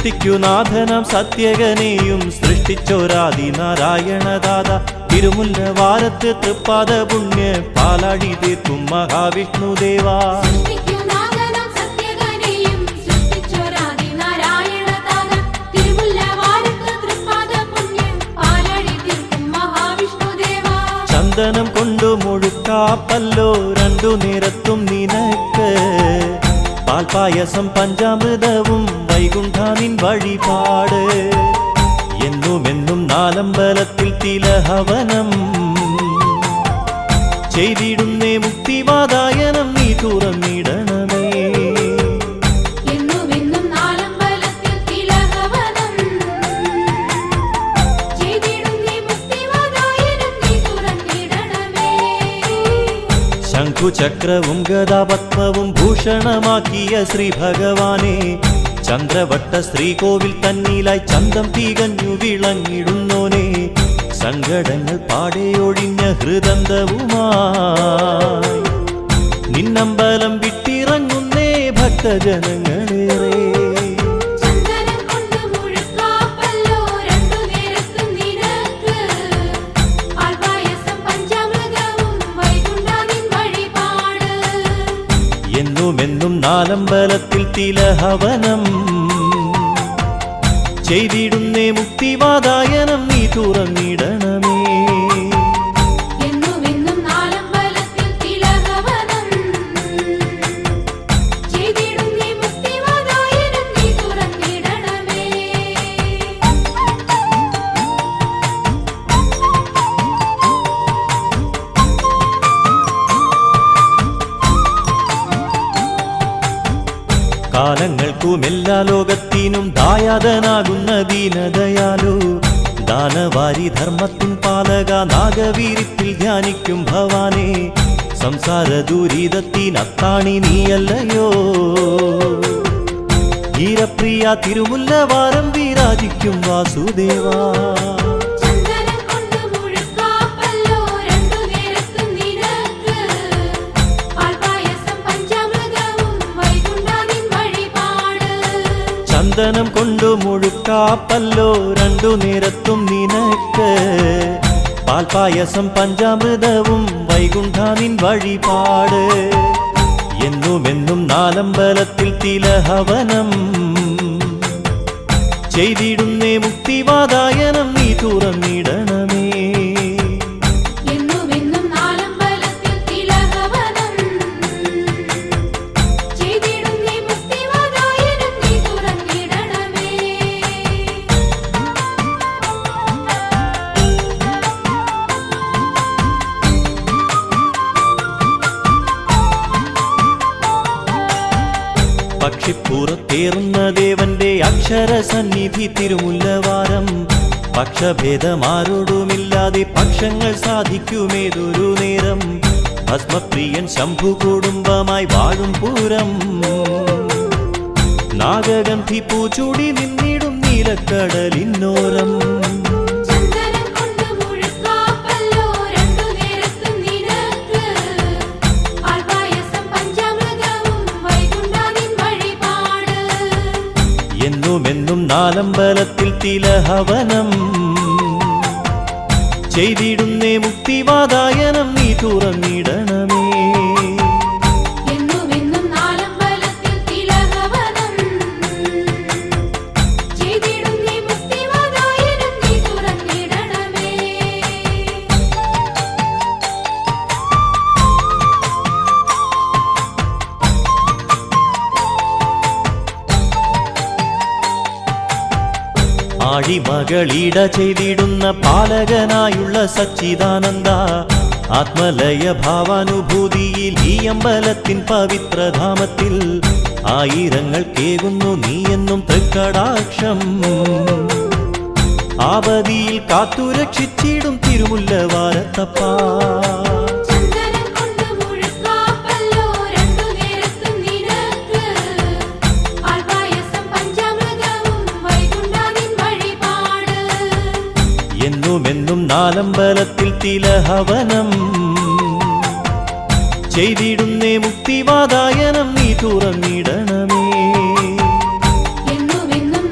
സൃഷ്ടിക്കുനാഥനാം സത്യകനെയും സൃഷ്ടിച്ചോരാദിനാരായണദാത തിരുമുല്ലവാരത്ത് തൃപ്പാദ പുണ്യ പാലാഴി തീർക്കും മഹാവിഷ്ണുദേവാ. ചന്ദനം കൊണ്ടു മുഴുക്കാപ്പല്ലോ രണ്ടു നേരത്തും നിനക്ക് പാൽപായസം പഞ്ചാമൃതവും വൈകുണ്ഠാനിൻ വഴിപാട് എന്നുമെന്നും നാലമ്പലത്തിൽ തിലഹവനം ചെയ്തിടുന്നേ മുക്തിവാതായനം നീ തുറന്നിടണമേ. ശംഖുചക്രവും ഗദാപത്മവും ഭൂഷണമാക്കിയ ശ്രീ ഭഗവാനെ ചന്ദ്രവട്ട ശ്രീകോവിൽ തന്നിലായി ചന്തം തികഞ്ഞു വിളങ്ങിടുന്നോനെ സങ്കടങ്ങൾ പാടെയൊഴിഞ്ഞ ഹൃദന്തവുമായി നിന്നമ്പലം വിട്ടിറങ്ങുന്നേ ഭക്തജനങ്ങളേറെ. എന്നുമെന്നും നാലമ്പലത്തിൽ തിലഹവനം ചെയ്തിടുന്നേ മുക്തിവാതായനം നീ തുറന്നിടണമേ. കാലങ്ങൾക്കും എല്ലാ ലോകത്തിനും ദായാദനാകുന്ന ദീനദയാലു ദാനവാരി ധർമ്മത്തിൻ പാലക നാഗവീരിപ്പിൽ ധ്യാനിക്കും ഭവാനെ സംസാര ദുരിതത്തിനത്താണി നീയല്ലയോ ധീരപ്രിയ തിരുമുല്ലവാരം വിരാജിക്കും വാസുദേവാ. ചന്ദനം കൊണ്ടു മുഴുക്കാപ്പല്ലോ രണ്ടു നേരത്തും നിനക്ക് പാൽപായസം പഞ്ചാമൃതവും വൈകുണ്ഠാനിൻ വഴിപാട് എന്നുമെന്നും നാലമ്പലത്തിൽ തിലഹവനം ചെയ്തിടുന്നേ മുക്തിവാതായനം നീ തുറന്നിടണമേ. പക്ഷിപ്പുറത്തേറുന്ന ദേവന്റെ അക്ഷരസന്നിധി തിരുമുല്ലവാരം പക്ഷഭേദമാരോടുമില്ലാതെ പക്ഷങ്ങൾ സാധിക്കുമേതൊരു നേരം ഭസ്മപ്രിയൻ ശംഭു കുടുംബമായി വാഴും പൂരം നാഗഗന്ധി പൂച്ചൂടി നിന്നിടും നീലക്കടലിന്നോരം. എന്നുമെന്നും നാലമ്പലത്തിൽ തിലഹവനം ചെയ്തിടുന്നേ മുക്തിവാതായനം നീ തുറന്നിടണമേ. ആഴിമകളിട ചെയ്തിടുന്ന പാലകനായുള്ള സച്ചിദാനന്ദ ആത്മലയ ഭാവാനുഭൂതിയിൽ ഈ അമ്പലത്തിൻ പവിത്രധാമത്തിൽ ആയിരങ്ങൾ കേകുന്നു നീയെന്നും തൃക്കടാക്ഷം ആപതിയിൽ കാത്തുരക്ഷിച്ചിടും തിരുമുല്ലവാരത്തപ്പാ. എന്നുമെന്നും നാലമ്പലത്തിൽ തിലഹവനം ചെയ്തിടുന്നേ മുക്തിവാതായനം നീ തുറന്നിടണമേ. എന്നുമെന്നും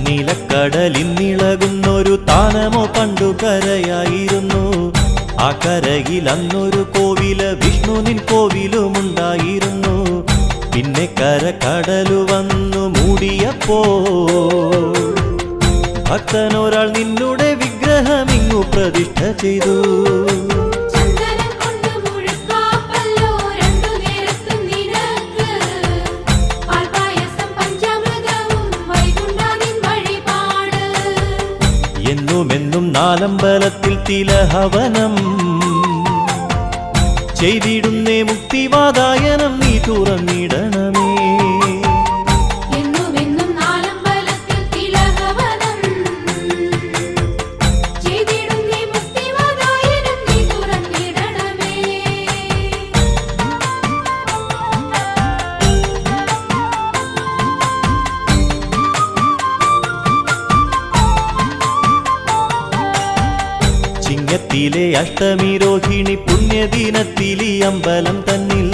നീലക്കടലിന്നിളകുന്നൊരു താനമോ കണ്ടു കരയായിരുന്നു. ആ കരയിൽ അന്നൊരു കോവില് വിഷ്ണു നിൻ കോവിലുമുണ്ടായിരുന്നു. പിന്നെ കരകടലു വന്നു മൂടിയപ്പോ ഭക്തനൊരാൾ നിന്നുടെ വിഗ്രഹമിങ്ങു പ്രതിഷ്ഠ ചെയ്തു. എന്നുമെന്നും നാലമ്പലത്തിൽ തിലഹവനം ചെയ്തിടുന്നേ മുക്തിവാതായനം നീ തുറന്നിടണമേ. ചിങ്ങത്തിലെ അഷ്ടമി രോഹിണി പുണ്യദിനത്തിലീ അമ്പലം തന്നിൽ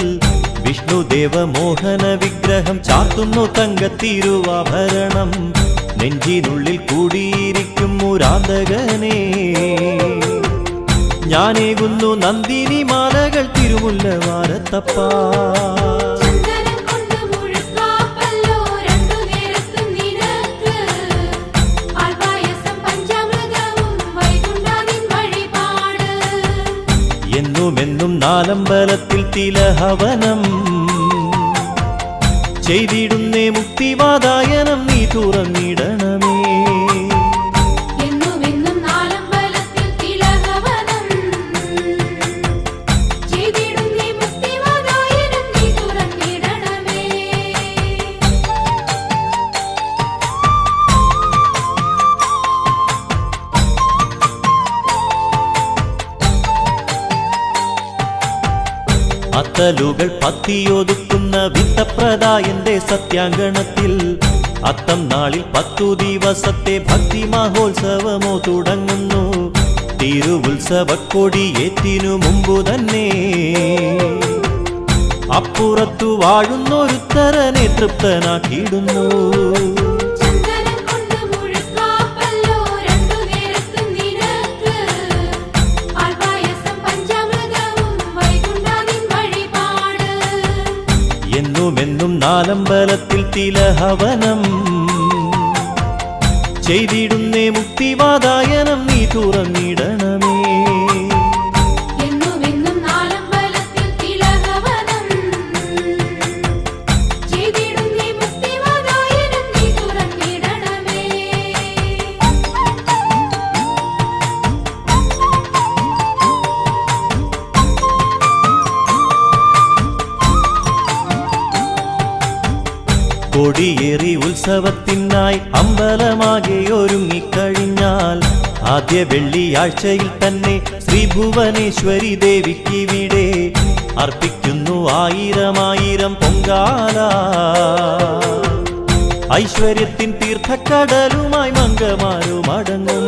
വിഷ്ണുദേവ മോഹന വിഗ്രഹം ചാർത്തുന്നു തങ്കത്തിരുവാഭരണം. നെഞ്ചിനുള്ളിൽ കൂടിയിരിക്കും മുരാന്തകനെ ഞാനേകുന്നു നന്ദിനി മാലകൾ തിരുമുല്ലവാരത്തപ്പാ. എന്നുമെന്നും നാലമ്പലത്തിൽ തിലഹവനം ചെയ്തിടുന്നേ മുക്തിവാതായനം നീ തുറന്നിടണമേ. അത്തലുകൾ പത്തിയൊതുക്കുന്ന വിത്തപ്രദായന്റെ സത്യാങ്കണത്തിൽ അത്തം നാളിൽ 10 ദിവസത്തെ ഭക്തി മഹോത്സവമോ തുടങ്ങുന്നു. തിരുവുത്സവക്കൊടിയേറ്റിനു മുമ്പു തന്നെ അപ്പുറത്തു വാഴുന്നൊരുത്തരനെ തൃപ്തനാക്കിയിടുന്നു. എന്നുമെന്നും നാലമ്പലത്തിൽ തിലഹവനം ചെയ്തിടുന്നേ മുക്തിവാതായനം നീ തുറന്നിടണമേ. കൊടിയേറി ഉത്സവത്തിനായി അമ്പലമാകെ ഒരുങ്ങിക്കഴിഞ്ഞാൽ ആദ്യ വെള്ളിയാഴ്ചയിൽ തന്നെ ശ്രീ ഭുവനേശ്വരി ദേവിക്കിവിടെ അർപ്പിക്കുന്നു 1000 പൊങ്കാല. ഐശ്വര്യത്തിൻ തീർത്ഥക്കടലുമായി മംഗമാരു മടങ്ങും.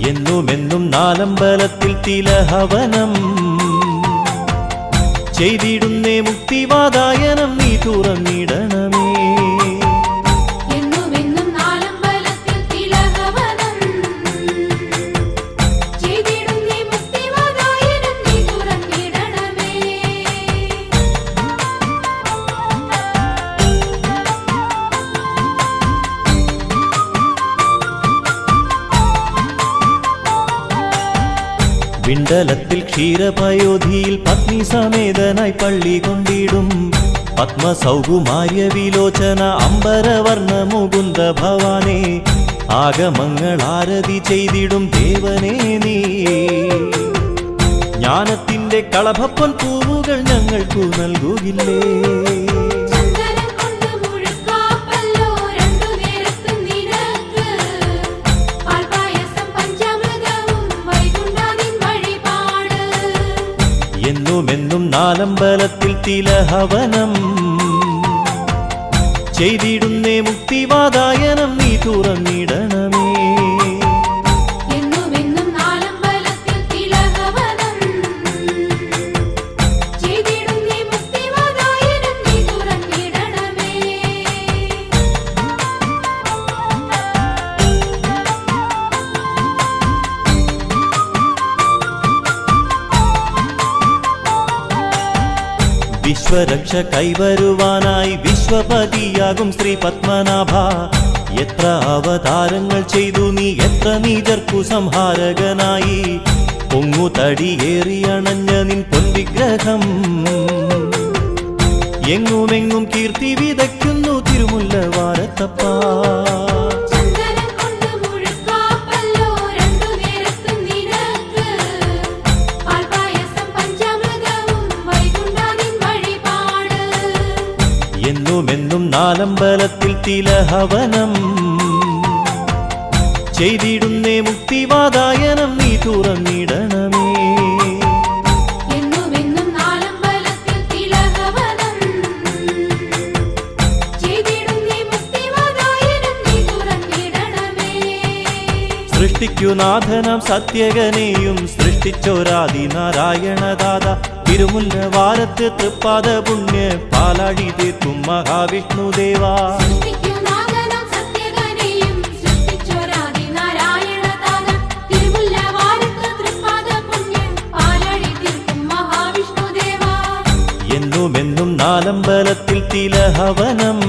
എന്നുമെന്നും നാലമ്പലത്തിൽ തിലഹവനം ചെയ്തിടുന്നേ മുക്തിവാതായനം നീ തുറന്നിടണമേ. വിണ്ടലത്തിൽ ക്ഷീരപയോധിയിൽ പത്നി സമേതനായി പള്ളി കൊണ്ടിടും പത്മസൗകുമാര്യ വിലോചന അംബരവർണ്ണ മുകുന്ദ ഭവാനെ ആഗമങ്ങൾ ആരതി ചെയ്തിടും ദേവനേ നീ. ജ്ഞാനത്തിന്റെ കളഭപ്പൊൻ പൂവുകൾ ഞങ്ങൾക്കു നൽകുകില്ലേ. എന്നുമെന്നും നാലമ്പലത്തിൽ തിലഹവനം ചെയ്തിടുന്നേ മുക്തിവാതായനം നീ തുറന്നിടണമേ. എന്നുമെന്നും നാലമ്പലത്തിൽ വിശ്വരക്ഷ കൈവരുവാനായി വിശ്വപതിയാകും ശ്രീ പത്മനാഭ. എത്ര അവതാരങ്ങൾ ചെയ്തു നീ, എത്ര നീചർക്കു സംഹാരകനായി. പൊങ്ങുതടിയേറിയണഞ്ഞ നിൻ പൊൻവിഗ്രഹം എങ്ങുമെങ്ങും കീർത്തി വിതയ്ക്കുന്നു തിരുമുല്ല വാരത്തപ്പ. എന്നുമെന്നും നാലമ്പലത്തിൽ തിലഹവനം ചെയ്തിടുന്നേ മുക്തിവാതായനം നീ തുറന്നിടണമേ. സൃഷ്ടിക്കുനാഥനം സത്യകനെയും സൃഷ്ടിച്ചോരാദിനാരായണദാത. തിരുമുല്ല വാരത്ത് തൃപ്പാദ പുണ്യ പാലാഴി തീർക്കും മഹാവിഷ്ണുദേവാ. എന്നുമെന്നും നാലമ്പലത്തിൽ തിലഹവനം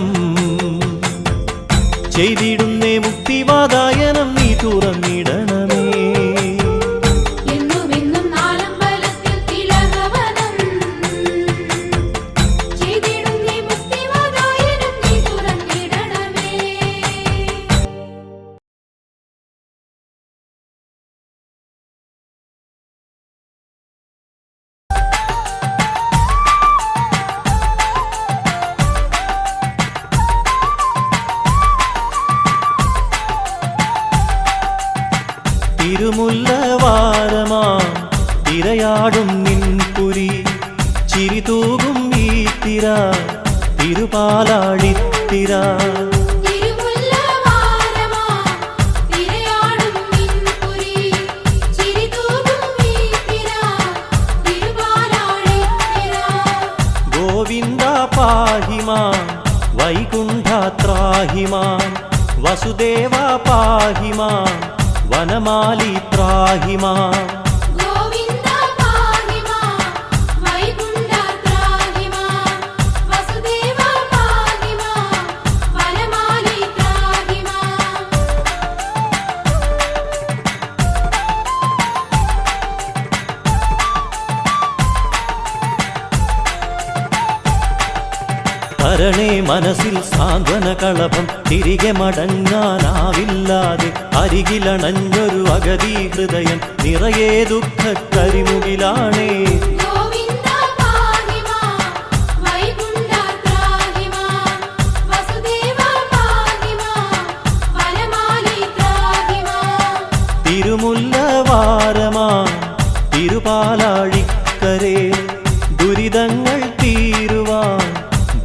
ചെയ്തിടുന്നേ മുക്തിവാതായനം നീ തുറന്നിടണമേ. തിരുമുല്ലവാരമാ തിരയാടും നിൻപുരി ചിരിതൂകും ഈ തിര തിരുപാലാഴിത്തിര. ഗോവിന്ദ പാഹിമാം വൈകുണ്ഠാത്രാഹിമാം വസുദേവ പാഹിമാം വനമാലി ത്രാഹിമാം. ഗോവിന്ദ പാഹിമാം വൈകുണ്ഠാത്രാഹിമാം വസുദേവ പാഹിമാം വനമാലി ത്രാഹിമാം. തരണേ മനസ്സിൽ സാന്ത്വന കളഭം തിരികെ മടങ്ങാനാവില്ലാതെ. അരികിലണഞ്ഞൊരു അഗതി ഹൃദയം നിറയെ ദുഃഖ കരിമുകിലാണേ. ഗോവിന്ദ പാഹിമാം വൈകുണ്ഠാത്രാഹിമാം വസുദേവ പാഹിമാം വനമാലി ത്രാഹിമാം. തിരുമുല്ലവാരമാ തിരുപാലാഴിക്കരേ ദുരിതങ്ങൾ തീരുവാൻ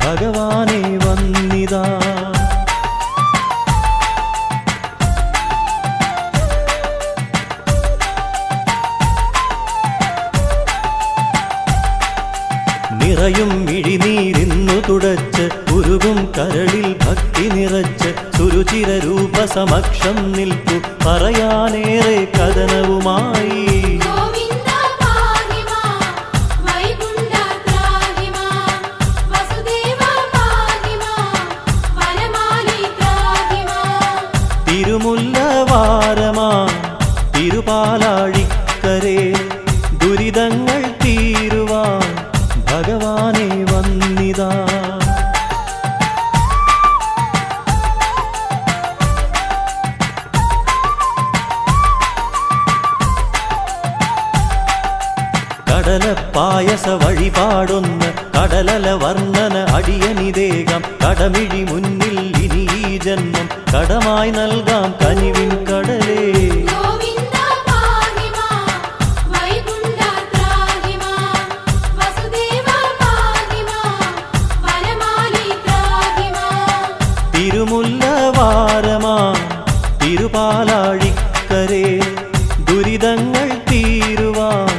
ഭഗവാനെ വന്നിതാ. നിറയും മിഴിനീരിന്നു തുടച്ച് ഉരുകും കരളിൽ ഭക്തി നിറച്ച് സുരുചിര രൂപ സമക്ഷം നിൽക്കു പറയാനേറെ കഥനവുമായി. തിരുമുല്ലവാരമാ തിരുപാലാഴിക്കരേ ദുരിതങ്ങൾ തീരുവാൻ ഭഗവാനെ വന്നിതാ. കടലപ്പായസ വഴിപാടൊന്ന് കടലല വർണ്ണന അടിയനിദേഹം. കടമിഴി മുന്നിൽ ഇനി ഈ ജന്മം കടമായി നൽകാം കനിവിൻ കടലേ. ഗോവിന്ദ പാഹിമാം വൈകുണ്ഠാത്രാഹിമാം വസുദേവ പാഹിമാം വനമാലി ത്രാഹിമാം. തിരുമുല്ലവാരമാ തിരുപാലാഴിക്കരേ ദുരിതങ്ങൾ തീരുവാൻ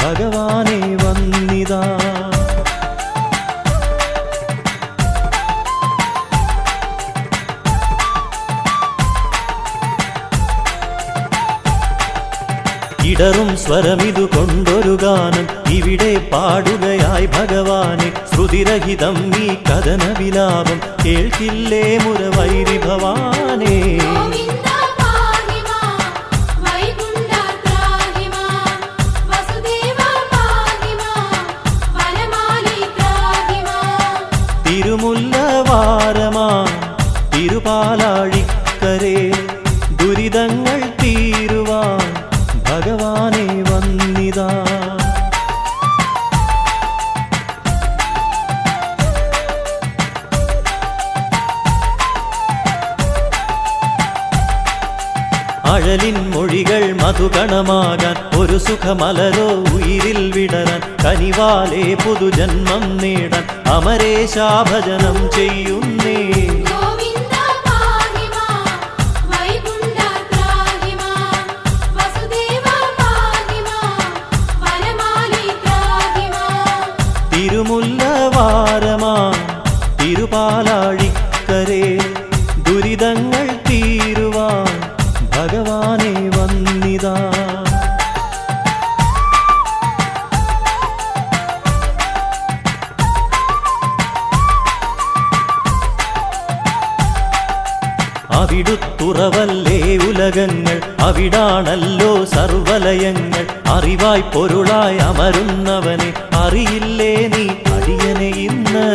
ഭഗവാനെ വന്നിതാ. ഇടറും സ്വരമിതു കൊണ്ടൊരു ഗാനം ഇവിടെ പാടുകയായി ഭഗവാനെ. ശ്രുതിരഹിതം ഈ കഥന വിലാപം കേൾക്കില്ലേ മുരവൈരി ഭവാനേ. ഗോവിന്ദ പാഹി മാം വൈകുണ്ഠ ത്രാഹി മാം വസുദേവ പാഹി മാം വനമാലി ത്രാഹി മാം. തിരുമുല്ലവാരമാം തിരുപാലാഴിക്കരേ ദുരിതങ്ങൾ തീരുവാൻ ഭഗവാനെ വന്നിതാ. അഴലിൻ മൊഴികൾ മധുകണമാകാൻ ഒരു സുഖമലരോ ഉയിരിൽ വിടരാൻ കനിവാലേ പുതുജന്മം നേടാൻ അമരേശാഭജനം ചെയ്യുന്നേ. ഗോവിന്ദ പാഹി മാം വൈകുണ്ഠ ത്രാഹി മാം വസുദേവ പാഹി മാം വനമാലി ത്രാഹി മാം. തിരുമുല്ലവാരമാം തിരുപാലാഴിക്കരേ ദുരിതങ്ങൾ തീരുവാൻ ഭഗവാനെ വന്നിതാ. അവിടുത്തുറവല്ലേ ഉലകങ്ങൾ അവിടാണല്ലോ സർവലയങ്ങൾ. അറിവായി പൊരുളായി അമരുന്നവനെ അറിയില്ലേ നീ അടിയനെ ഇന്ന്.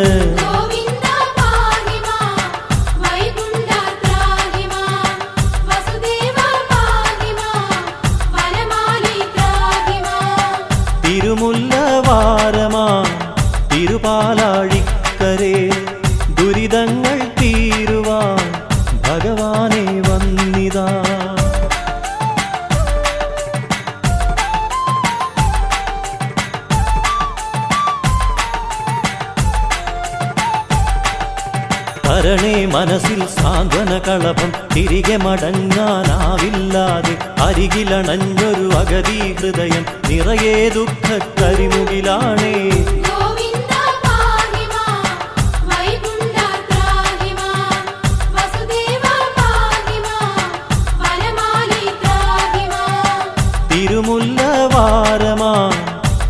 ഗോവിന്ദ പാഹി മാം വൈകുണ്ഠ ത്രാഹി മാം വസുദേവ പാഹി മാം വനമാലി ത്രാഹി മാം. തിരുമുല്ലവാരമാം തിരുപാലാഴിക്കരേ ദുരിതങ്ങൾ തീരുവാൻ ഭഗവാനെ വന്നിതാ. കരണേ മനസ്സിൽ സാന്ത്വന കളഭം തിരികെ മടങ്ങാനാവില്ലാതെ അരികിലണഞ്ഞൊരു അഗതി ഹൃദയം നിറയെ ദുഃഖക്കരിമുകിലാണേ. ഗോവിന്ദ പാഹി മാം വൈകുണ്ഠ ത്രാഹി മാം വസുദേവ പാഹി മാം വനമാലി ത്രാഹി മാം. തിരുമുല്ലവാരമാം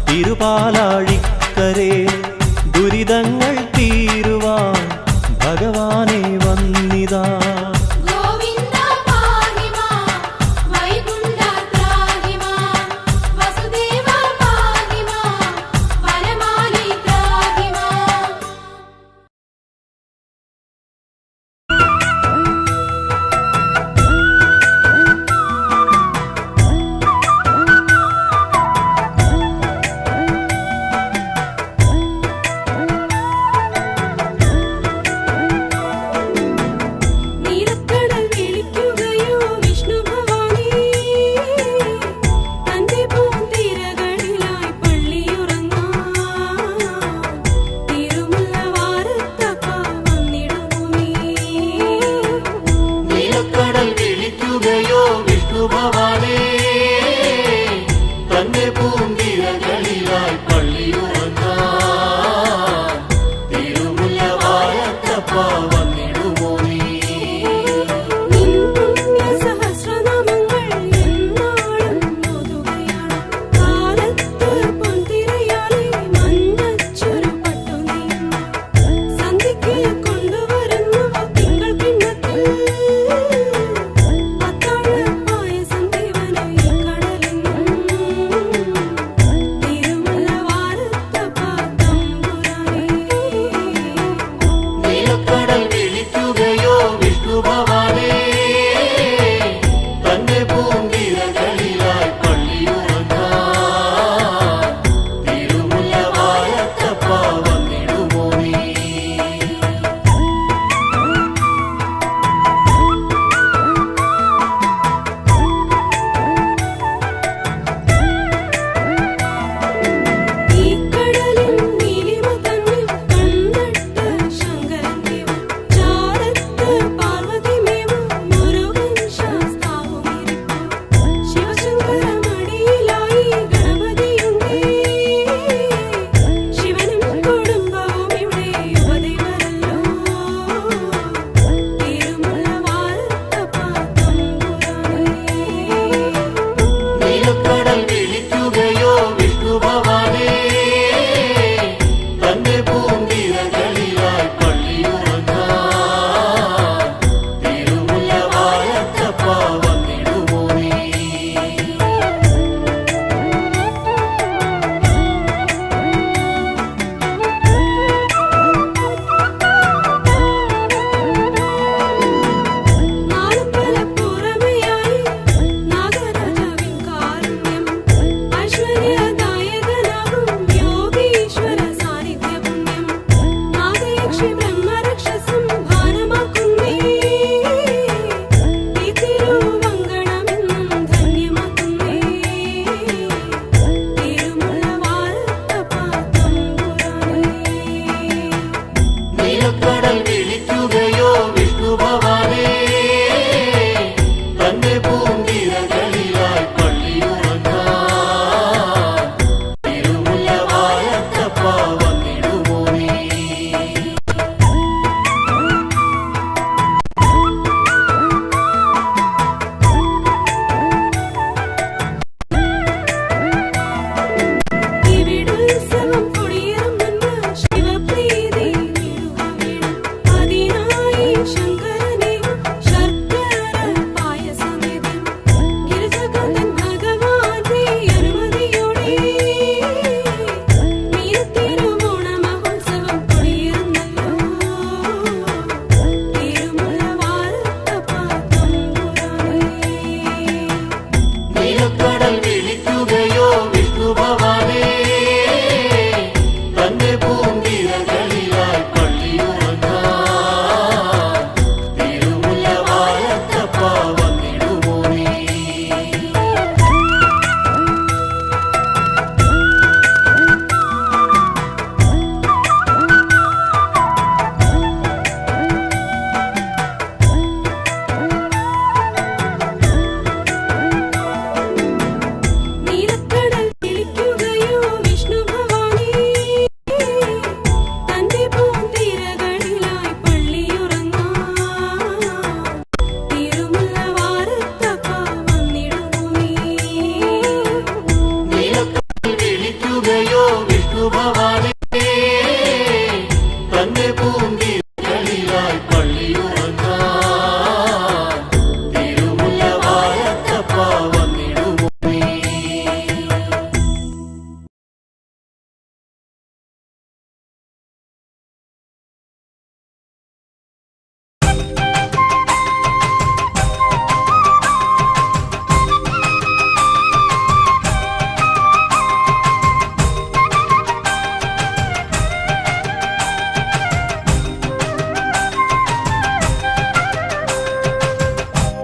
തിരുപാലാഴിക്കരേ ദുരിതങ്ങൾ തീരുവാൻ ഭഗവാനെ വന്നിതാ. ഗോവിന്ദ പാഹി മാം വൈകുണ്ഠ ത്രാഹി മാം വസുദേവ പാഹി മാം വനമാലി ത്രാഹി മാം.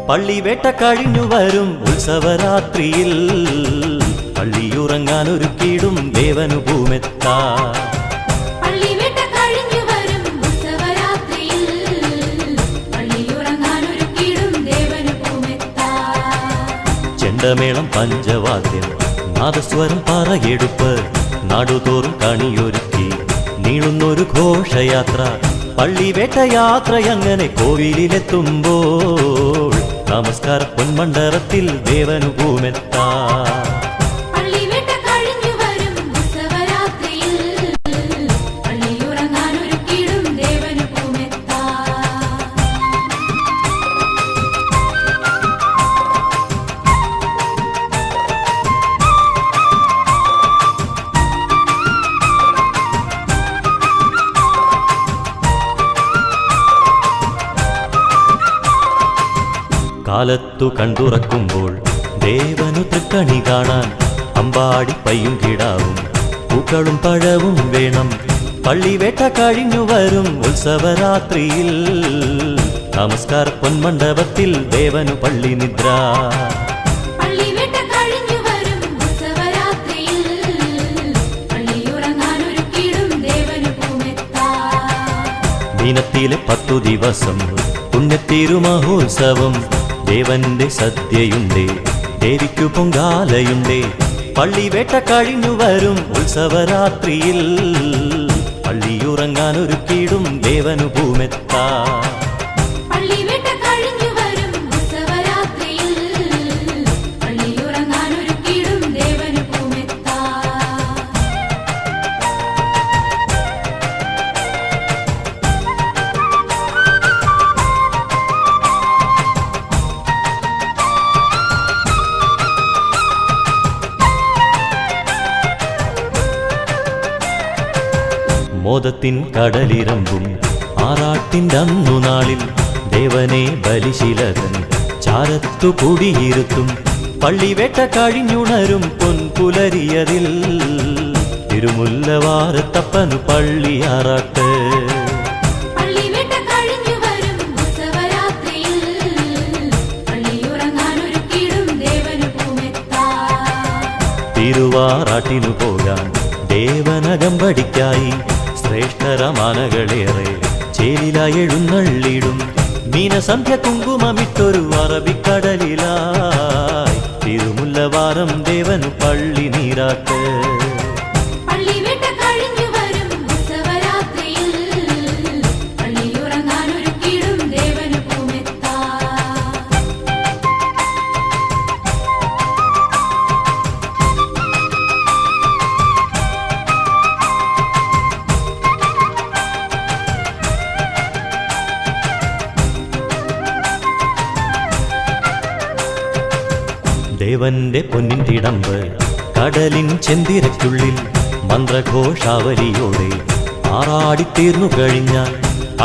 പള്ളിവേട്ട കഴിഞ്ഞു വരും ഉത്സവരാത്രിയിൽ പള്ളിയുറങ്ങാൻ ഒരുക്കിയിടും ദേവനു ഭൂമെത്താ. പള്ളിവേട്ട കഴിഞ്ഞു വരും ഉത്സവരാത്രിയിൽ പള്ളിയുറങ്ങാൻ ഒരുക്കിയിടും ദേവനു ഭൂമെത്താ. ചെണ്ടമേളം പഞ്ചവാദ്യം നാദസ്വരം പറയെടുപ്പ് നാടുതോറും കണിയൊരുക്കി നീളുന്നൊരു ഘോഷയാത്ര. പള്ളിവേട്ടയാത്രയങ്ങനെ കോവിലിലെത്തുമ്പോൾ നമസ്കാര പൊന്മണ്ഡപത്തിൽ ദേവനു ഭൂമെത്താ. പള്ളിവേട്ട കഴിഞ്ഞു വരും ഉത്സവരാത്രിയിൽ പള്ളിയുറങ്ങാൻ ഒരുക്കിയിടും ദേവനു ഭൂമെത്താ. കാലത്തു കണ്ടുറക്കുമ്പോൾ ദേവനു തൃക്കണി കാണാൻ അമ്പാടി പയ്യും കിടാവും പൂക്കളും പഴവും വേണം. പള്ളിവേട്ട കഴിഞ്ഞു വരും ഉത്സവരാത്രിയിൽ നമസ്കാര പൊന്മണ്ഡപത്തിൽ ദേവനു പള്ളി നിദ്ര. പള്ളിവേട്ട കഴിഞ്ഞു വരും ഉത്സവരാത്രിയിൽ പള്ളിയുറങ്ങാൻ ഒരുക്കിയിടും ദേവനു ഭൂമെത്താ. മീനത്തിലെ 10 ദിവസം പുണ്യത്തിരുമഹോത്സവം ദേവന്റെ സദ്യയുണ്ടേ ദേവിക്കു പൊങ്കാലയുണ്ടേ. പള്ളിവേട്ട കഴിഞ്ഞു വരും ഉത്സവരാത്രിയിൽ പള്ളിയുറങ്ങാൻ ഒരുക്കിയിടും ദേവനു ഭൂമെത്താ. പള്ളിവേട്ട കഴിഞ്ഞു വരും ഉത്സവരാത്രിയിൽ പള്ളിയുറങ്ങാൻ ഒരുക്കിയിടും ദേവനു ഭൂമെത്താ. മോദത്തിൻ കടലിരമ്പും ആറാട്ടിൻ്റെ അന്നു നാളിൽ ദേവനെ ബലിശിലകൻ ചാരത്തു കുടിയിരുത്തും. പള്ളിവേട്ട കഴിഞ്ഞുണരും പൊൻപുലരിയതിൽ തിരുമുല്ലവാരത്തപ്പനു പള്ളിയാറാട്ട്. പള്ളിവേട്ട കഴിഞ്ഞു വരും ഉത്സവരാത്രിയിൽ പള്ളിയുറങ്ങാൻ ഒരുക്കിയിടും ദേവനു ഭൂമെത്താ. തിരുവാറാട്ടിനു പോകാൻ ദേവനകമ്പടിക്കായി ശ്രേഷ്ഠരമാനകളേറെ ചേലിലായി എഴുന്നള്ളിടും. മീനസന്ധ്യ കുങ്കുമമിട്ടൊരു അറബിക്കടലിലായി തിരുമുല്ലവാരം ദേവനു പള്ളി നീരാട്ട്. പള്ളിവേട്ട കഴിഞ്ഞു വരും ഉത്സവരാത്രിയിൽ പള്ളിയുറങ്ങാൻ ഒരുക്കിയിടും ദേവനു ഭൂമെത്താ. ദേവന്റെ പൊന്നിൻ തിടമ്പ് കടലിൻ ചെന്തിരയ്ക്കുള്ളിൽ മന്ത്രഘോഷാവലിയോടെ ആറാടിത്തീർന്നു കഴിഞ്ഞാൽ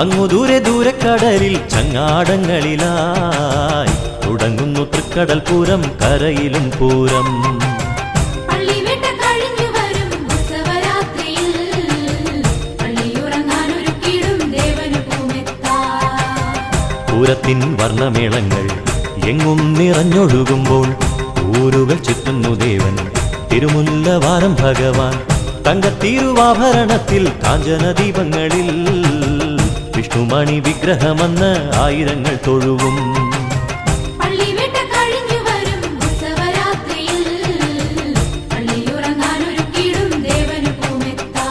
അങ്ങു ദൂരെ ദൂരെ കടലിൽ ചങ്ങാടങ്ങളിലായി തുടങ്ങുന്നു തൃക്കടൽ പൂരം കരയിലും പൂരം. പള്ളിവേട്ട കഴിഞ്ഞു വരും ഉത്സവരാത്രിയിൽ പള്ളിയുറങ്ങാൻ ഒരുക്കിയിടും ദേവനു ഭൂമെത്താ. പൂരത്തിൻ വർണ്ണമേളങ്ങൾ എങ്ങും നിറഞ്ഞൊഴുകുമ്പോൾ ഊരുകൾ ചുറ്റുന്നു ദേവൻ തിരുമുല്ലവാരം ഭഗവാൻ. തങ്കത്തിരുവാഭരണത്തിൽ കാഞ്ചന ദീപങ്ങളിൽ വിഷ്ണുമണി വിഗ്രഹമെന്ന് ആയിരങ്ങൾ തൊഴുവും. പള്ളിവേട്ട കഴിഞ്ഞു വരും ഉത്സവരാത്രിയിൽ പള്ളിയുറങ്ങാൻ ഒരുക്കിയിടും ദേവനു ഭൂമെത്താ.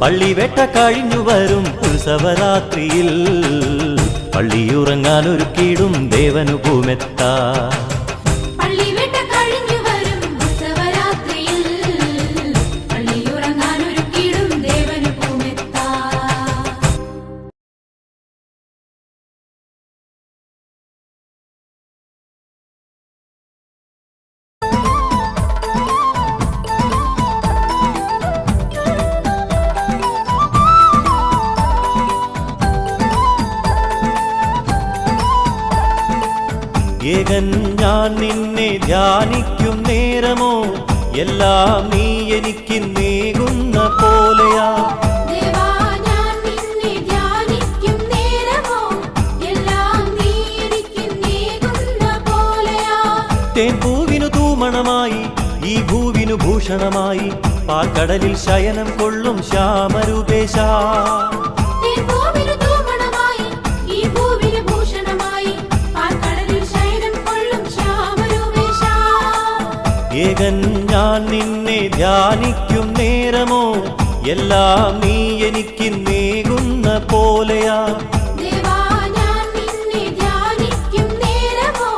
പള്ളിവേട്ട കഴിഞ്ഞു വരും ഉത്സവരാത്രിയിൽ പള്ളിയുറങ്ങാൻ ഒരുക്കിയിടും ദേവനു ഭൂമെത്താ. പള്ളിവേട്ട കഴിഞ്ഞു വരും ഉത്സവരാത്രിയിൽ പള്ളിയുറങ്ങാൻ ഒരുക്കിയിടും ദേവനു ഭൂമെത്താ. ഏകൻ ഞാൻ നിന്നെ ധ്യാനിക്കും നേരമോ എല്ലാം നീ എനിക്ക് നേകുന്ന പോലെയാ. ദേവാ ഞാൻ നിന്നെ ധ്യാനിക്കും നേരമോ എല്ലാം നീ എനിക്ക് തൂമണമായി ഈ ഭൂവിനു ഭൂഷണമായി പാൽക്കടലിൽ ശയനം കൊള്ളും ശ്യാമരൂപേശ. തേൻപൂവിനു തൂമണമായി ഈ ഭൂവിനു ഭൂഷണമായി പാൽക്കടലിൽ ശയനം കൊള്ളും ശ്യാമരൂപേശ. ഏകൻ ഞാൻ നിന്നെ ധ്യാനിക്കും നേരമോ എല്ലാം നീ എനിക്ക് നേകുന്ന പോലെയാ. ദേവാ ഞാൻ നിന്നെ ധ്യാനിക്കും നേരമോ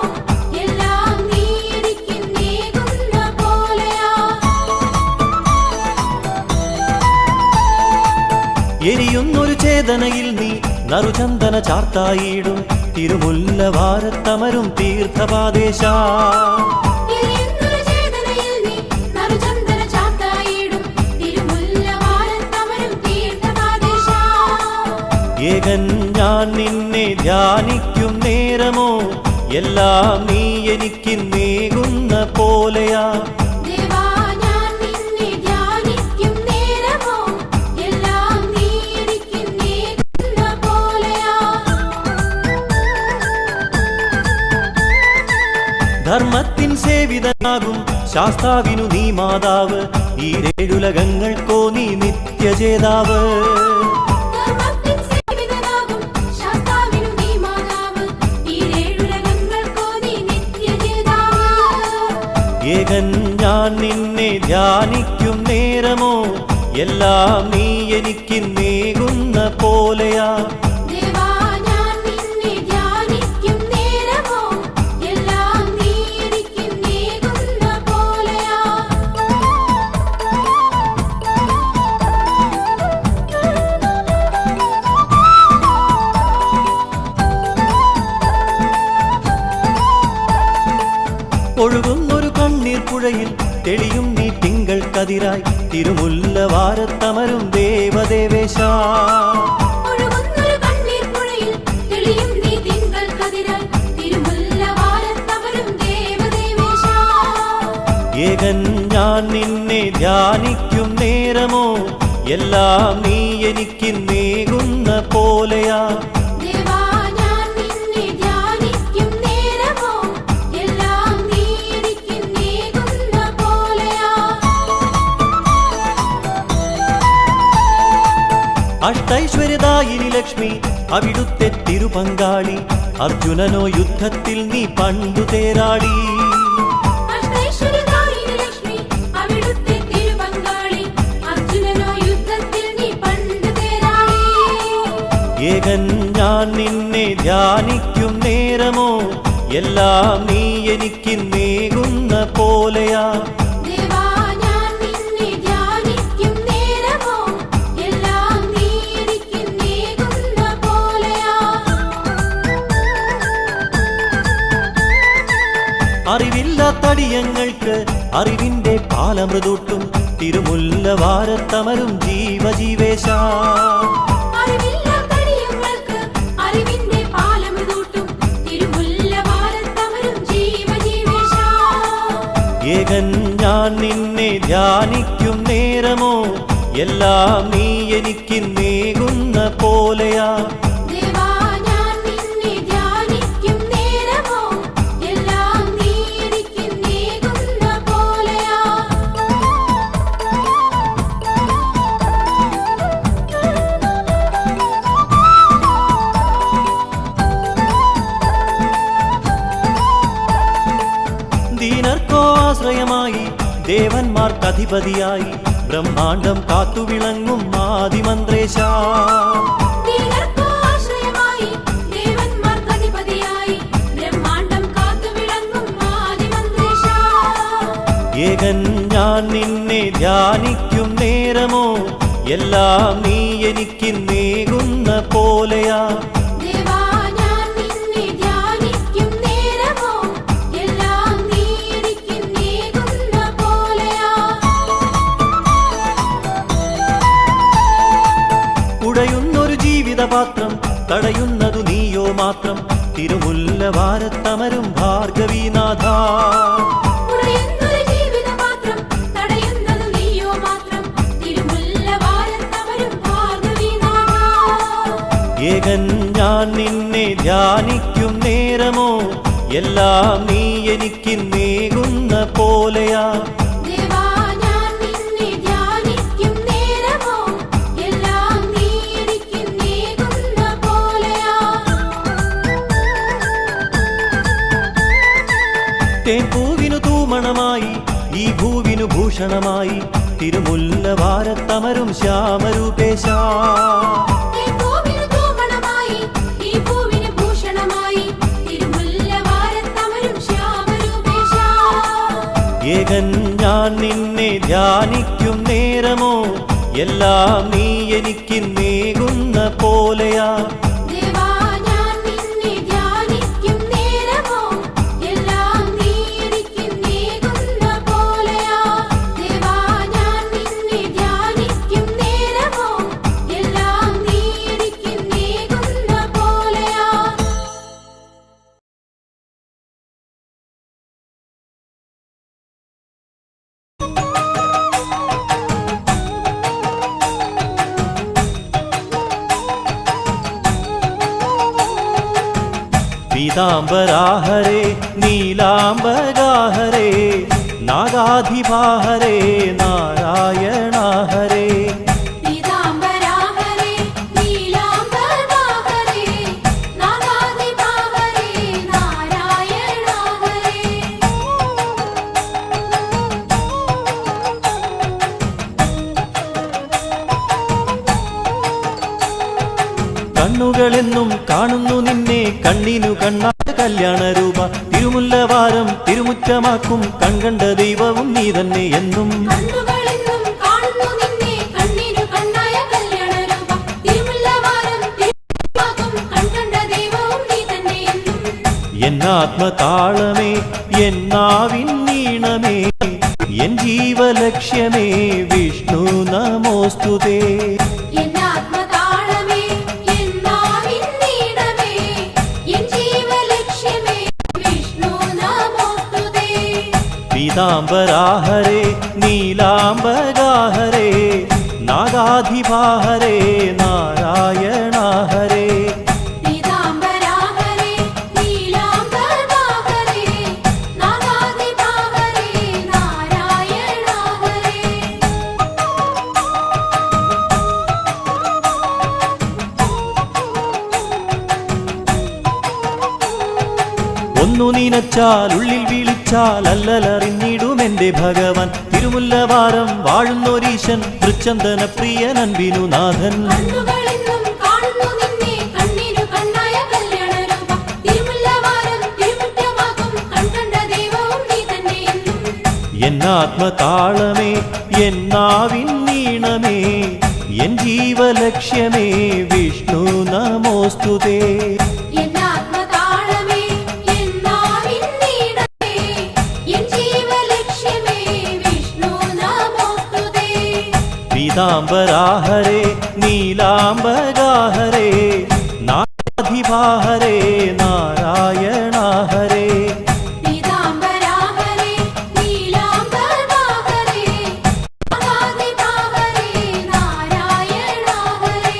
എല്ലാം നീ എനിക്ക് നേകുന്ന പോലെയാ. എരിയുന്നൊരു ചേതനയിൽ നീ നറുചന്ദന ചാർത്തായിടും തിരുമുല്ലവാരത്തമരും തീർത്ഥപാദേശ. എരിയുന്നൊരു ചേതനയിൽ നീ നറുചന്ദന ചാർത്തായിടും തിരുമുല്ലവാരത്തമരും തീർത്ഥപാദേശ. ഏകൻ ഞാൻ നിന്നെ ധ്യാനിക്കും നേരമോ എല്ലാം നീ എനിക്ക് നേകുന്ന പോലെയാ. ദേവാ ഞാൻ നിന്നെ ധ്യാനിക്കും നേരമോ എല്ലാം നീ എനിക്ക് നേകുന്ന പോലെയാ. ധർമ്മത്തിൻ സേവിതനാകും ശാസ്താവിനു നീ മാതാവ് ഈരേഴുലകങ്ങൾക്കോ നീ നിത്യജേതാവ്. ധർമ്മത്തിൻ സേവിതനാകും ശാസ്താവിനു നീ മാതാവ് ഈരേഴുലകങ്ങൾക്കോ നീ നിത്യജേതാവ്. ഏകൻ ഞാൻ നിന്നെ ധ്യാനിക്കും നേരമോ എല്ലാം നീ എനിക്ക് നേകുന്ന പോലെയാ. ദേവാ ഞാൻ നിന്നെ ധ്യാനിക്കും നേരമോ എല്ലാം നീ എനിക്ക് നേകുന്ന പോലെയാ. ഒഴുകുന്നൊരു കണ്ണീർ പുഴയിൽ തെളിയും നീ തിങ്കൾ കതിരായി തിരുമുല്ലവാരത്തമരും ദേവദേവേശ. ഒഴുകുന്നൊരു കണ്ണീർ പുഴയിൽ തെളിയും നീ തിങ്കൾ കതിരായി തിരുമുല്ലവാരത്തമരും ദേവദേവേശ. ഏകൻ ഞാൻ നിന്നെ ധ്യാനിക്കും നേരമോ എല്ലാം നീ എനിക്ക് നേകുന്ന പോലെയാ. ദേവാ ഞാൻ നിന്നെ ധ്യാനിക്കും നേരമോ എല്ലാം നീ എനിക്ക് നേകുന്ന പോലെയാ. അഷ്ടൈശ്വര്യദായിനി ലക്ഷ്മി അവിടുത്തെ തിരുപങ്കാളി അർജുനനോ യുദ്ധത്തിൽ നീ പണ്ടു തേരാടി. അഷ്ടൈശ്വര്യദായിനി ലക്ഷ്മി അവിടുത്തെ തിരുപങ്കാളി അർജുനനോ യുദ്ധത്തിൽ നീ പണ്ട് തേരാളി. ഏകൻ ഞാൻ നിന്നെ ധ്യാനിക്കും നേരമോ എല്ലാം നീ എനിക്ക് നേകുന്ന പോലെയാ. ദേവാ ഞാൻ നിന്നെ ധ്യാനിക്കും നേരമോ എല്ലാം നീ എനിക്ക് നേകുന്ന പോലെയാ. അറിവില്ലാത്തടിയങ്ങൾക്ക് അറിവിന്റെ പാലമൃതൂട്ടും തിരുമുല്ലവാരത്തമരും ജീവജീവേശ. അറിവില്ലാത്തടിയങ്ങൾക്ക് അറിവിന്റെ പാലമൃതൂട്ടും തിരുമുല്ലവാരത്തമരും ജീവജീവേശ. ഏകൻ ഞാൻ നിന്നെ ധ്യാനിക്കും നേരമോ എല്ലാം നീ എനിക്ക് നേകുന്ന പോലെയാ. ദേവാ ഞാൻ നിന്നെ ധ്യാനിക്കും നേരമോ എല്ലാം നീ എനിക്ക് നേകുന്ന പോലെയാ. ദീനർക്കോ ആശ്രയമായി ദേവന്മാർക്കധിപതിയായി ബ്രഹ്മാണ്ടം കാത്തുവിളങ്ങും ആദിമന്ത്രേശ. ദീനർക്കോ ആശ്രയമായി ദേവന്മാർക്കധിപതിയായി ബ്രഹ്മാണ്ടം കാത്തുവിളങ്ങും ആദിമന്ത്രേശ. ഏകൻ ഞാൻ നിന്നെ ധ്യാനിക്കും നേരമോ എല്ലാം നീ എനിക്ക് നേകുന്ന പോലെയാ. ദേവാ ഞാൻ നിന്നെ ധ്യാനിക്കും നേരമോ എല്ലാം നീ എനിക്ക് നേകുന്ന പോലെയാ. ഉടയുന്നൊരു ജീവിതപാത്രം തടയുന്നതു നീയോ മാത്രം തിരുമുല്ലവാരത്തമരും ഭാർഗവീനാഥ. ഉടയുന്നൊരു ജീവിതപാത്രം തടയുന്നത് നീയോ മാത്രം തിരുമുല്ലവാരത്തമരും ഭാർഗവീനാഥ. ഏകൻ ഞാൻ നിന്നെ ധ്യാനിക്കും നേരമോ എല്ലാം നീ എനിക്ക് നേകുന്ന പോലെയാ. ദേവാ ഞാൻ നിന്നെ ധ്യാനിക്കും നേരമോ എല്ലാം നീ എനിക്ക് നേകുന്ന പോലെയാ. തേൻപൂവിനു തൂമണമായി ഈ ഭൂവിനു ഭൂഷണമായി തിരുമുല്ലവാരത്തമരും ശ്യാമരൂപേശ. ഈ പൂവിനു തൂമണമായി ഈ പൂവിനു ഭൂഷണമായി തിരുമുല്ലവാരത്തമരും ശ്യാമരൂപേശ. ഏകൻ ഞാൻ നിന്നെ ധ്യാനിക്കും നേരമോ എല്ലാം നീ എനിക്ക് നേകുന്ന പോലെയാ. ദേവാ ഞാൻ നിന്നെ ധ്യാനിക്കും നേരമോ എല്ലാം നീ എനിക്ക് നേകുന്ന പോലെയാ. ദേവാ ഞാൻ നിന്നെ ധ്യാനിക്കും നേരമോ എല്ലാം നീ എനിക്ക് നേകുന്ന പോലെയാ. പീതാംബരാഹരേ നീലാംബരാഹരേ നാഗാധിപാഹരേ നാരായണാഹരേ. പീതാംബരാഹരേ നീലാംബരാഹരേ നാഗാധിപാഹരേ നാരായണാഹരേ. കണ്ണുകളെന്നും കാണുന്നു നിന്നെ കണ്ണിനു കണ്ണായ കല്യാണരൂപ. തിരുമുല്ലവാരം തിരുമുറ്റമാക്കും കൺകണ്ട ദൈവവും നീ തന്നെ എന്നും. കണ്ണുകളെന്നും കാണുന്നു നിന്നെ കണ്ണിനു കണ്ണായ കല്യാണരൂപ. തിരുമുല്ലവാരം തിരുമുറ്റമാക്കും കൺകണ്ട ദൈവവും നീ തന്നെ എന്നും. എന്നാത്മതാളമേ എന്നാവിൻ നീണമേ എൻ ജീവലക്ഷ്യമേ വിഷ്ണു നമോസ്തുതേ. എന്നാത്മതാളമേ എന്നാവിൻ നീണമേ എൻ ജീവലക്ഷ്യമേ വിഷ്ണു നമോസ്തുതേ. പീതാംബരാഹരേ നീലാംബരാഹരേ നാഗാധിപാഹരേ നാരായണാഹരേ. പീതാംബരാഹരേ നീലാംബരാഹരേ നാഗാധിപാഹരേ നാരായണാഹരേ. ഒന്നു നനച്ചാൽ ഉള്ളിൽ വിളിച്ചാൽ അല്ലലറിഞ്ഞിടും എന്റെ ഭഗവാൻ. തിരുമുല്ലവാരം വാഴുന്നൊരീശൻ തൃച്ചന്ദന പ്രിയൻ അൻപിനു നാഥൻ. കണ്ണുകളെന്നും കാണുന്നു നിന്നെ കണ്ണിനു കണ്ണായ കല്യാണരൂപ. തിരുമുല്ലവാരം തിരുമുറ്റമാക്കും കൺകണ്ട ദൈവവും നീ തന്നെ എന്നും. എന്നാത്മതാളമേ എന്നാവിൻ നീണമേ എൻ ജീവലക്ഷ്യമേ വിഷ്ണു നമോസ്തുതേ. എന്നാത്മതാളമേ എന്നാവിൻ നീണമേ എൻ ജീവലക്ഷ്യമേ വിഷ്ണു നമോസ്തുതേ. പീതാംബരാഹരേ നീലാംബരാഹരേ നാഗാധിപാഹരേ നാരായണാഹരേ. പീതാംബരാഹരേ നീലാംബരാഹരേ നാഗാധിപാഹരേ നാരായണാഹരേ.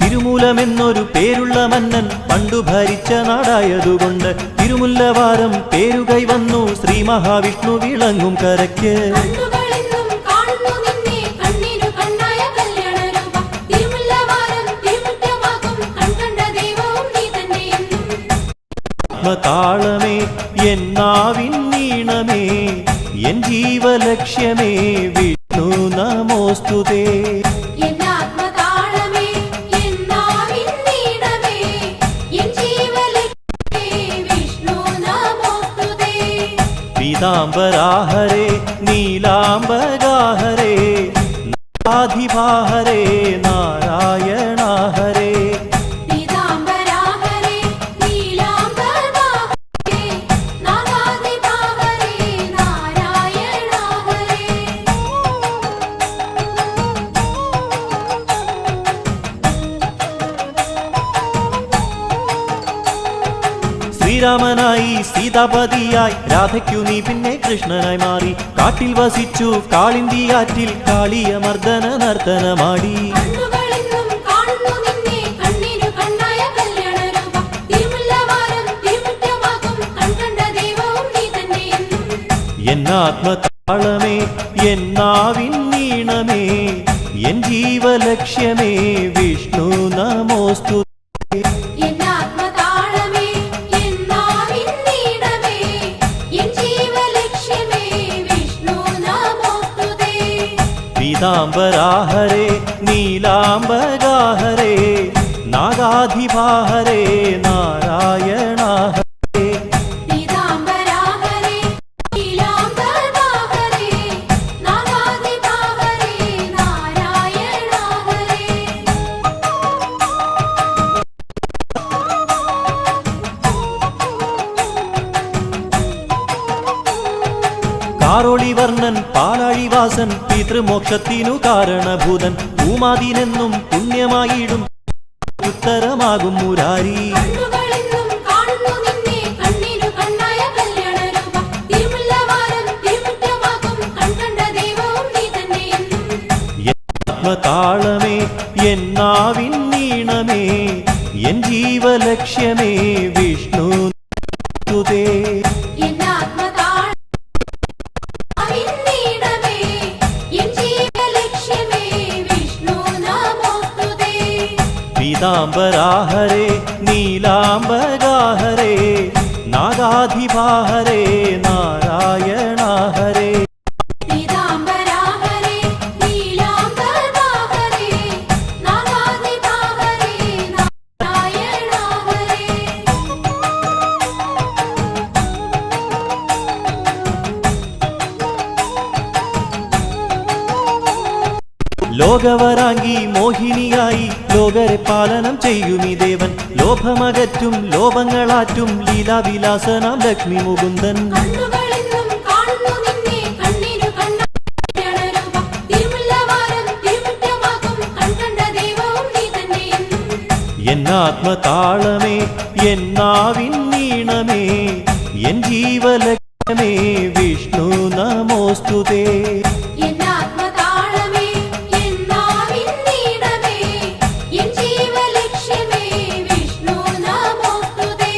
തിരുമൂലമെന്നൊരു പേരുള്ള മന്നൻ പണ്ടു ഭരിച്ച നാടായതുകൊണ്ട് തിരുമുല്ലവാരം പേരുകൈ വന്നു ശ്രീ മഹാവിഷ്ണു വിളങ്ങും കരയ്ക്ക്. കണ്ണുകളെന്നും കാണുന്നു നിന്നെ കണ്ണിനു കണ്ണായ കല്യാണരൂപ. തിരുമുല്ലവാരം തിരുമുറ്റമാക്കും കൺകണ്ട ദൈവവും നീ തന്നെ എന്നും. ആത്മതാളമേ എന്നാവിൻ നീണമേ എൻ ജീവലക്ഷ്യമേ വിഷ്ണു നമോസ്തുതേ. എന്നാത്മതാളമേ എന്നാവിൻ നീണമേ എൻ ജീവലക്ഷ്യമേ വിഷ്ണു നമോസ്തുതേ. പീതാംബരാഹരേ നീലാംബരാഹരേ നാഗാധിപാഹരേ നാരായണാഹരേ. പീതാംബരാഹരേ നീലാംബരാഹരേ നാഗാധിപാഹരേ നാരായണാഹരേ. ശ്രീരാമനായി സീതാപതിയായി രാധയ്ക്കു നീ പിന്നെ കൃഷ്ണനായി മാറി. കാട്ടിൽ വസിച്ചു കാളിന്തിയാറ്റിൽ കാളിയ മർദ്ദന നർത്തനമാടി. കണ്ണുകളെന്നും എന്നാത്മതാളമേ എന്നാവിൻ നീണമേ എൻ ജീവലക്ഷ്യമേ വിഷ്ണു നമോസ്തു എന്നാത്മതാളമേ എന്നാവിൻ നീണമേ എൻ ജീവലക്ഷ്യമേ വിഷ്ണു നമോസ്തുതേ പീതാംബരാഹരേ നീലാംബരാഹരേ നാഗാധിപാഹരേ നാരായണാഹരേ പീതാംബരാഹരേ നീലാംബരാഹരേ നാഗാധിപാഹരേ നാരായണാഹരേ കാറൊളിവർണ്ണൻ പാലാഴിവാസൻ പിതൃമോക്ഷത്തിനു കാരണഭൂതൻ ഭൂമാതിനെന്നും പുണ്യമായിടും ഉത്തരമാകും മുരാരി കണ്ണുകളെന്നും കാണുന്നു നിന്നെ കണ്ണിനു കണ്ണായ കല്യാണരൂപ തിരുമുല്ലവാരം തിരുമുറ്റമാകും കൺകണ്ട ദൈവവും നീ തന്നെയെന്നും ആത്മതാളമേ എന്നാവിൻ നീണമേ എൻ ജീവലക്ഷ്യമേ വിഷ്ണു തുതേ എന്നാത്മതാളമേ നീണമേ എൻ ജീവലക്ഷ്യമേ വിഷ്ണു നമോസ്തുതേ പീതാംബരാഹരേ നീലാംബരാഹരേ നാഗാധിപാഹരേ നാരായണാഹരേ പീതാംബരാഹരേ നീലാംബരാഹരേ നാഗാധിപാഹരേ നാരായണാഹരേ ലോകവരാങ്കി മോഹിനിയായി ലോകരെ പാലനം ചെയ്യുമീ ദേവൻ ലോഭമകറ്റും ലോഭങ്ങളാറ്റും ലീലാവിലാസനാം ലക്ഷ്മി മുകുന്ദൻ കണ്ണുകളെന്നും കാണുന്നു നിന്നെ കണ്ണിനു കണ്ണായ രൂപ തിരുമുല്ലവാരം തിരുമുറ്റമാകും കൺകണ്ട ദൈവവും നീ തന്നെയെന്നും എന്നാത്മതാളമേ എന്നാവിൻ നീണമേ എൻ ജീവലക്ഷ്യമേ വിഷ്ണു നമോസ്തുതേ എന്നാത്മതാളമേ എന്നാവിൻ നീണമേ എൻ ജീവലക്ഷ്യമേ വിഷ്ണു നമോസ്തുതേ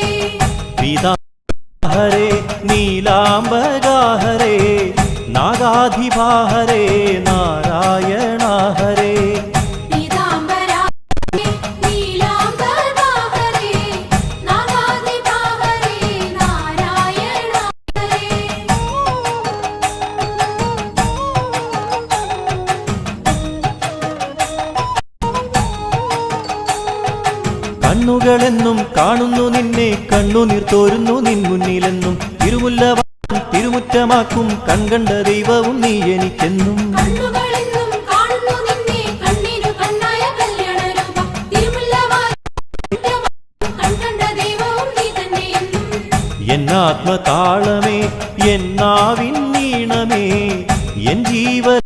പീതാംബരേ നീലാംബരാഹരേ നാഗാധിപാഹരേ നാരായണാഹരേ പീതാംബരാഹരേ നീലാംബരാഹരേ നാഗാധിപാഹരേ നാരായണാഹരേ കണ്ണുകളെന്നും കാണുന്നു നിന്നെ കണ്ണുനീർ തോരുന്നു നിൻ മുന്നിലെന്നും തിരുമുല്ലവാരം തിരുമുറ്റമാക്കും കൺകണ്ട ദൈവവും നീ എനിക്കെന്നും കണ്ണുകളെന്നും കാണുന്നു നിന്നെ കണ്ണിനു കണ്ണായ കല്യാണരൂപ തിരുമുല്ലവാരം കൺകണ്ട ദൈവവും നീ തന്നെയെന്നും എന്നാത്മതാളമേ എന്നാവിൻ നീണമേ എൻ ജീവനേ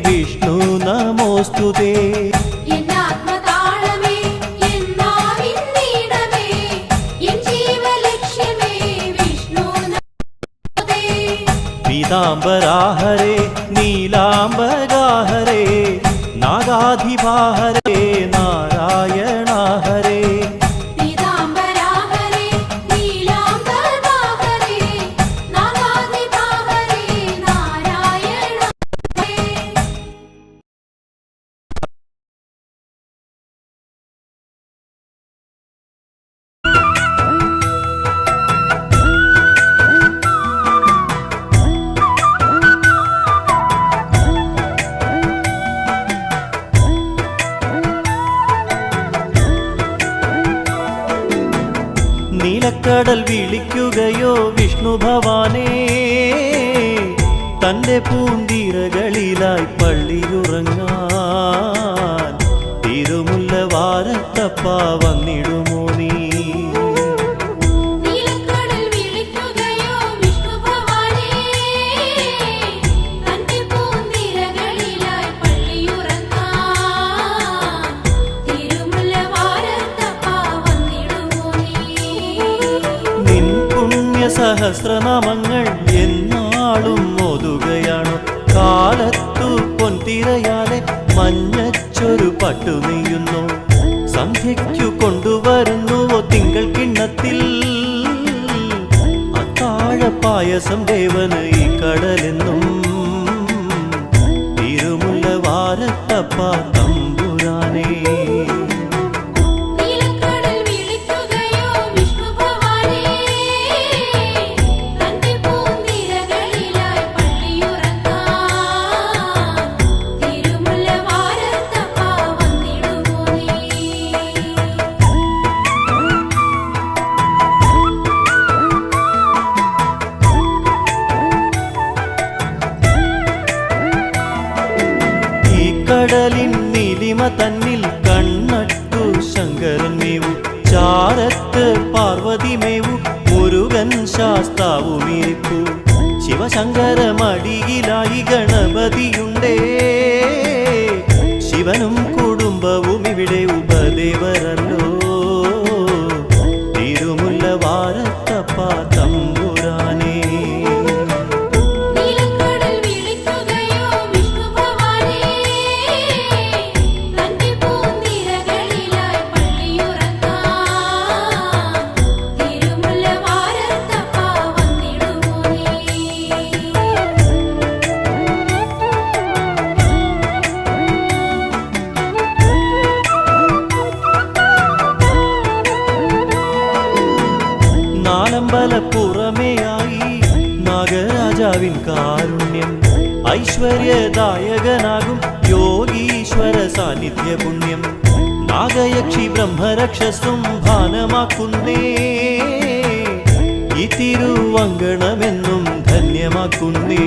വിഷ്ണു നമോസ്തുതേ എന്നാത്മതാളമേ എന്നാവിൻ നീണമേ എൻ ജീവലക്ഷ്യമേ വിഷ്ണു നമോസ്തുതേ പീതാംബരാഹരേ നീലാംബരാഹരേ നാഗാധിപാഹരേ നാരായണാഹരേ പീതാംബരാഹരേ നീലാംബരാഹരേ നാഗാധിപാഹരേ നാരായണാഹരേ നീലക്കടൽ വിളിക്കുകയോ വിഷ്ണു ഭവാനേ തന്റെ പൂന്തിരകളിലായി പള്ളിയുറങ്ങാൻ തിരുമുല്ലവാരത്തപ്പ വന്നിടുമോ നീ നീലക്കടൽ വിളിക്കുകയോ വിഷ്ണുഭവാനേ തന്റെ പൂന്തിരകളിലായി പള്ളിയുറങ്ങാൻ തിരുമുല്ലവാരത്തപ്പ വന്നിടുമോ നീ നിൻ പുണ്യ സഹസ്രനാമങ്ങൾ എന്നാളും ഓതുകയാണോ കാലത്തു പൊൻതിരയാലെ മഞ്ഞച്ചൊരു പട്ടു നെയ്യുന്നു സന്ധ്യയ്ക്കു കൊണ്ടുവരുന്നുവോ തിങ്കൾ കിണ്ണത്തിൽ അത്താഴ പായസം ദേവന് ഈ കടലെന്നും തിരുമുല്ല വാരത്തപ്പ തമ്പുരാനേ. നീലക്കടൽ വിളിക്കുകയോ വിഷ്ണു ഭവാനേ, തന്റെ പൂന്തിരകളിലായി പള്ളിയുറങ്ങാൻ തിരുമുല്ല വാരത്തപ്പ വന്നിടുമോ നീ? ഈ കടലിൻ നീലിമ തന്നിൽ കണ്ണട്ടു ശങ്കരൻ മേവു, ചാരത്ത് പാർവതി മേവു, മുരുകൻ ശാസ്താവുമേപ്പു. ശിവശങ്കര മടിയിലായി ഗണപതിയുണ്ടേ, ശിവനും കുടുംബവും ഇവിടെ ഉപദേവരല്ലോ. തിരുമുല്ല വാരത്തപ്പ തമ്പുരാനേ. നീലക്കടൽ വിളിക്കുകയോ വിഷ്ണു ഭവാനേ, തന്റെ പൂന്തിരകളിലായി പള്ളിയുറങ്ങാൻ തിരുമുല്ല വാരത്തപ്പ വന്നിടുമോ നീ? നാലമ്പലപ്പുറമേയായി നാഗരാജാവിൻ കാരുണ്യം, ഐശ്വര്യദായകനാകും യോഗീശ്വര സാന്നിധ്യ പുണ്യം. നാഗയക്ഷി ബ്രഹ്മരക്ഷസും ഭാനമാക്കുന്നേ, ഈ തിരുവങ്കണമെന്നും ധന്യമാക്കുന്നേ.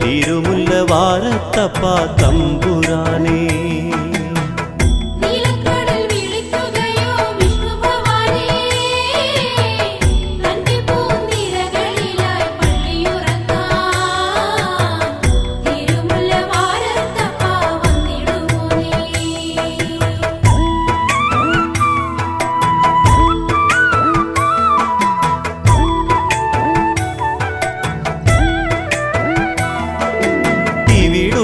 തിരുമുല്ല വാരത്തപ്പ തമ്പുരാനേ. നീലക്കടൽ വിളിക്കുകയോ വിഷ്ണു ഭവാനേ, തന്റെ പൂന്തിരകളിലായി പള്ളിയുറങ്ങാൻ തിരുമുല്ല വാരത്തപ്പ വന്നിടുമോ നീ?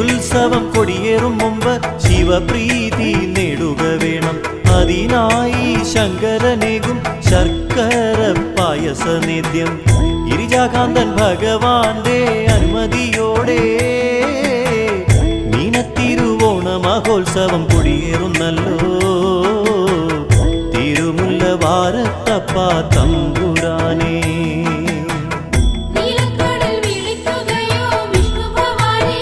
ഉത്സവം കൊടിയേറും മുമ്പ് ശിവപ്രീതി നേടുക വേണം. അതിനായി ശങ്കരനേകും ശർക്കര പായസ നേദ്യം ഗിരിജാകാന്തൻ ഭഗവാന്റെ അനുമതിയോടെ മീനത്തിരുവോണ മഹോത്സവം കൊടിയേറുന്നല്ലോ. തിരുമുല്ല വാരത്തപ്പ തമ്പുരാനേ. നീലക്കടൽ വിളിക്കുകയോ വിഷ്ണു ഭവാനേ,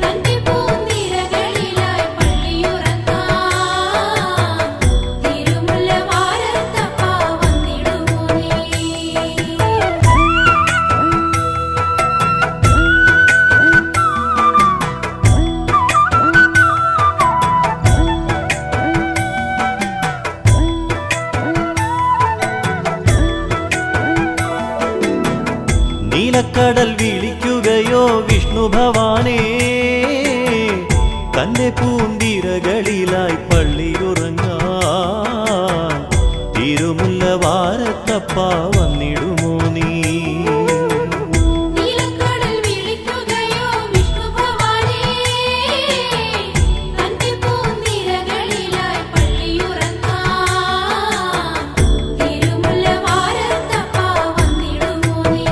തന്റെ പൂന്തിരകളിലായി പള്ളിയുറങ്ങാൻ തിരുമുല്ല വാരത്തപ്പ വന്നിടുമോ നീ? നീലക്കടൽ വിളിക്കുകയോ വിഷ്ണു ഭവാനേ, തന്റെ പൂന്തിരകളിലായി പള്ളിയുറങ്ങാൻ തിരുമുല്ല വാരത്തപ്പ വന്നിടുമോ നീ? നീലക്കടൽ വിളിക്കുകയോ വിഷ്ണു ഭവാനേ, തന്റെ പൂന്തിരകളിലായി പള്ളിയുറങ്ങാൻ തിരുമുല്ല വാരത്തപ്പ വന്നിടുമോ നീ?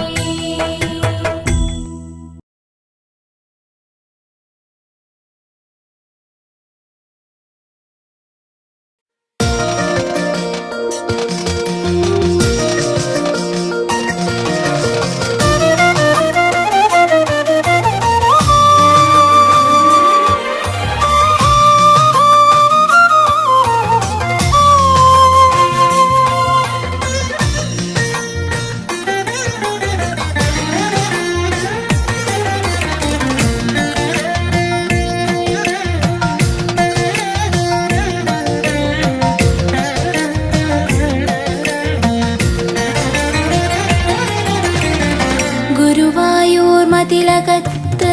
ഗുരുവായൂർ മതിലകത്ത്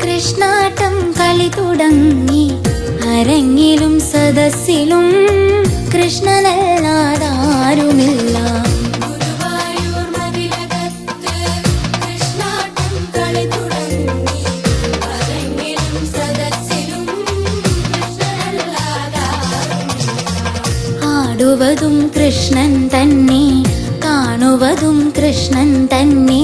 കൃഷ്ണാട്ടം കളി തുടങ്ങി. അരങ്ങിലും സദസ്സിലും കൃഷ്ണനല്ലാതാരുമില്ല. ഗുരുവായൂർ മതിലകത്ത് കൃഷ്ണാട്ടം കളി തുടങ്ങി. അരങ്ങിലും സദസ്സിലും കൃഷ്ണനല്ലാതാരുമില്ല. ആടുവതും കൃഷ്ണൻ തന്നെ, കാണുന്നതും കാണുവതും കൃഷ്ണൻ തന്നെ.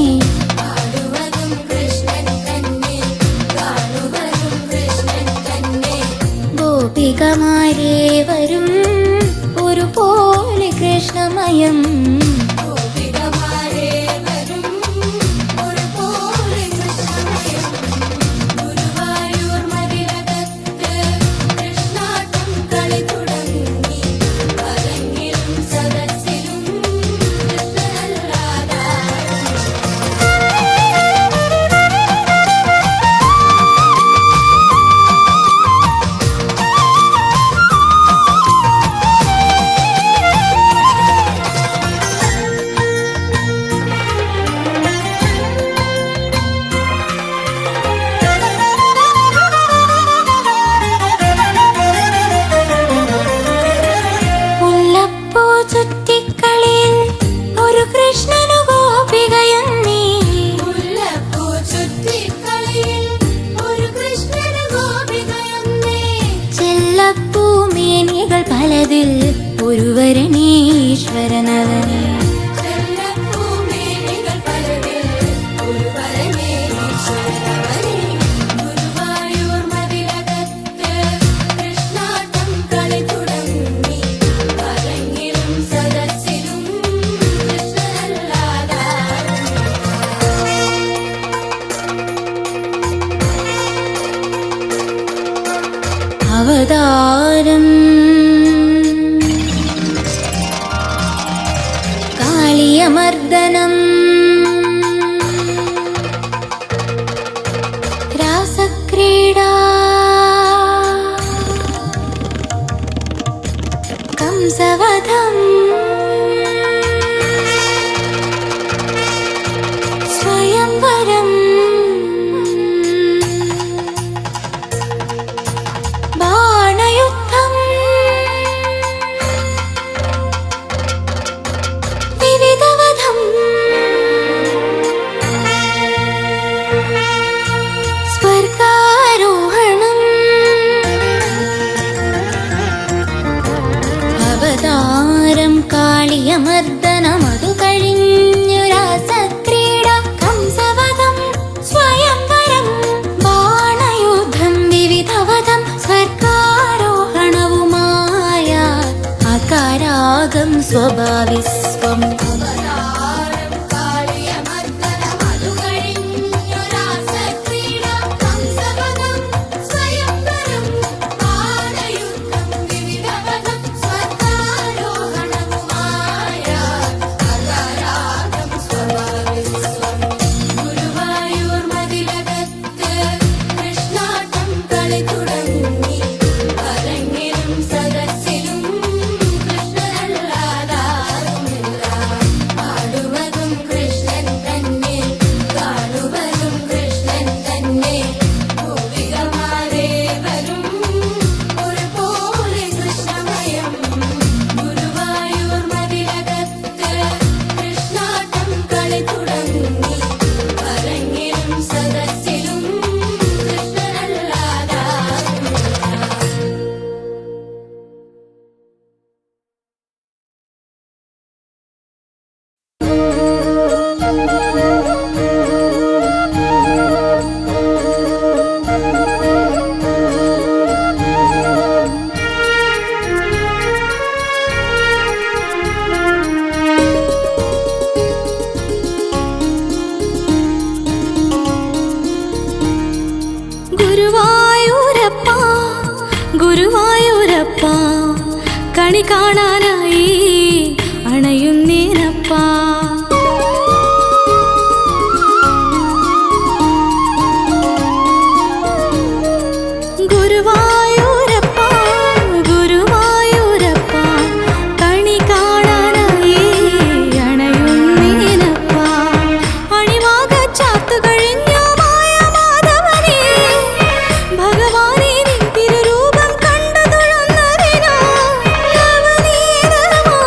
ഗോപികമാരേവരും ഒരുപോലെ കൃഷ്ണമയം. പലതിൽ ഒരുവരണീശ്വരനവനേ. അവതാരം കാളിയമർദ്ദനം രാസക്രീഡാ കംസവധം സ്വയംവരം കാളിയമർദ്ദനമതു കഴിഞ്ഞു രാസക്രീഡ കംസവധം സ്വയംവരം ബാണയുദ്ധം വിവിധവധം സ്വർഗാരോഹണവുമായ അകാരാഗം സ്വഭാവിസ്വം. ഗുരുവായൂരപ്പ കണി കാണാനായി അണയുന്നേനപ്പ. ഗുരുവായൂരപ്പ ഗുരുവായൂരപ്പ കണി കാണാനായി അണയുന്നേനപ്പ. അണിവാക ചാത്തു കഴിഞ്ഞു മായ മാധവനേ ഭഗവാനേ തിരുരൂപം കണ്ടു തുഴന്നതിനാ നവനീതമാ